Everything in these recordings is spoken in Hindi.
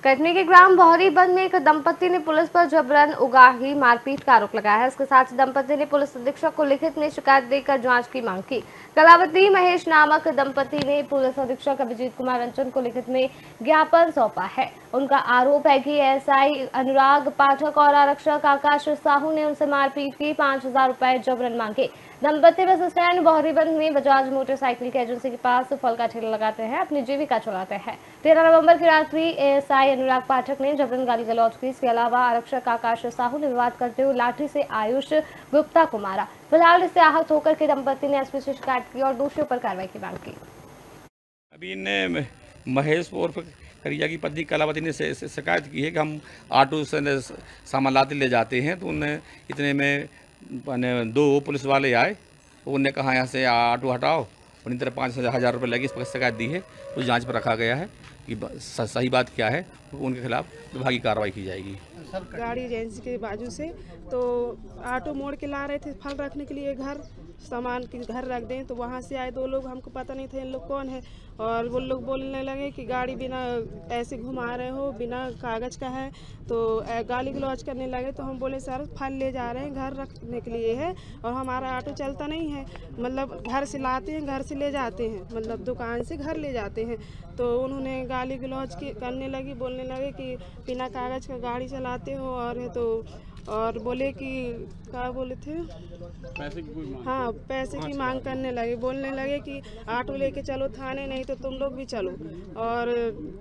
कटनी के ग्राम बहोरीबंद में एक दंपति ने पुलिस पर जबरन उगाही मारपीट का आरोप लगाया है। इसके साथ ही दंपति ने पुलिस अधीक्षक को लिखित में शिकायत देकर जांच की मांग की। कलावती महेश नामक दंपति ने पुलिस अधीक्षक अभिजीत कुमार रंजन को लिखित में ज्ञापन सौंपा है। उनका आरोप है कि एसआई अनुराग पाठक और आरक्षक आकाश साहू ने उनसे मारपीट की, 5,000 रुपए जबरन मांगे। दंपति बस स्टैंड बहोरीबंद में बजाज मोटरसाइकिल के एजेंसी के पास फल का ठेला लगाते हैं, अपनी जीविका चलाते हैं। 13 नवंबर की रात्रि एएसआई अनुराग पाठक ने जबरन गाली गलौज की। इसके अलावा आरक्षक आकाश साहू ने विवाद करते हुए लाठी से आयुष गुप्ता को मारा। फिलहाल इससे आहत होकर के दंपति ने एसपी से शिकायत की और दोषियों पर कार्रवाई की मांग की। अभी इन्हें महेश और करिया की पत्नी कलावती ने शिकायत की है कि हम ऑटो से सामान लाते ले जाते हैं, तो उन्हें इतने में 2 पुलिस वाले आए, तो उन्होंने कहा यहाँ से ऑटो हटाओ, उन्हीं तरह 5,000 रुपये लगी। इस पर शिकायत दी है, तो जांच पर रखा गया है कि सही बात क्या है, तो उनके खिलाफ विभागीय कार्रवाई की जाएगी। गाड़ी एजेंसी के बाजू से तो ऑटो मोड़ के ला रहे थे फल रखने के लिए, घर सामान की घर रख दें, तो वहाँ से आए 2 लोग, हमको पता नहीं था इन लोग कौन है, और वो लोग बोलने लगे कि गाड़ी बिना ऐसे घुमा रहे हो, बिना कागज़ का है, तो गाली गलौज करने लगे। तो हम बोले सर फल ले जा रहे हैं, घर रखने के लिए है, और हमारा ऑटो चलता नहीं है, मतलब घर से लाते हैं, घर से ले जाते हैं, मतलब दुकान से घर ले जाते हैं। तो उन्होंने गाली गलौज करने लगी, बोलने लगे कि बिना कागज़ का गाड़ी चलाते हो, और बोले कि क्या बोले थे, पैसे की मांग। हाँ, पैसे की मांग करने लगे, बोलने लगे कि ऑटो लेके चलो थाने, नहीं तो तुम लोग भी चलो, और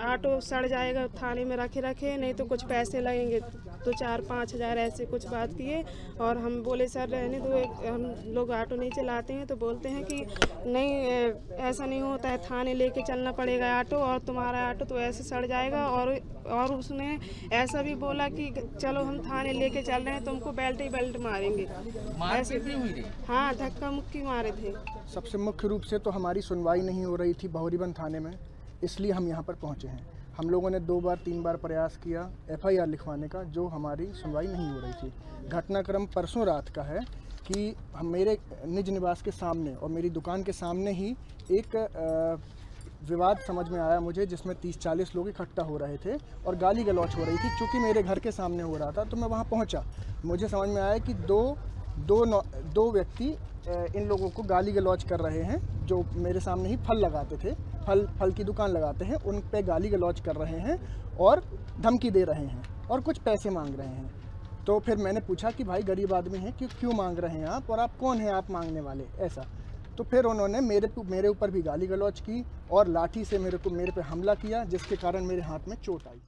ऑटो सड़ जाएगा थाने में रखे नहीं तो कुछ पैसे लगेंगे, तो 4-5 हज़ार ऐसे कुछ बात किए। और हम बोले सर रहने दो, हम लोग ऑटो नहीं चलाते हैं। तो बोलते हैं कि नहीं ऐसा नहीं होता है, थाने लेके चलना पड़ेगा ऑटो, और तुम्हारा ऑटो तो ऐसे सड़ जाएगा। और उसने ऐसा भी बोला कि चलो हम थाने लेके चल रहे हैं, तुमको बेल्ट ही बेल्ट मारेंगे, ऐसे हुई। हाँ, धक्का मुक्की मारे थे। सबसे मुख्य रूप से तो हमारी सुनवाई नहीं हो रही थी बहोरीबंद थाने में, इसलिए हम यहाँ पर पहुँचे हैं। हम लोगों ने 2 बार 3 बार प्रयास किया FIR लिखवाने का, जो हमारी सुनवाई नहीं हो रही थी। घटनाक्रम परसों रात का है कि मेरे निज निवास के सामने और मेरी दुकान के सामने ही एक विवाद समझ में आया मुझे, जिसमें 30-40 लोग इकट्ठा हो रहे थे और गाली गलौज हो रही थी। चूँकि मेरे घर के सामने हो रहा था, तो मैं वहाँ पहुँचा। मुझे समझ में आया कि दो व्यक्ति इन लोगों को गाली गलौज कर रहे हैं, जो मेरे सामने ही फल लगाते थे, फल की दुकान लगाते हैं, उन पे गाली गलौज कर रहे हैं और धमकी दे रहे हैं और कुछ पैसे मांग रहे हैं। तो फिर मैंने पूछा कि भाई गरीब आदमी हैं, क्यों मांग रहे हैं आप, और आप कौन हैं आप मांगने वाले, ऐसा। तो फिर उन्होंने मेरे ऊपर भी गाली गलौज की और लाठी से मेरे पे हमला किया, जिसके कारण मेरे हाथ में चोट आई।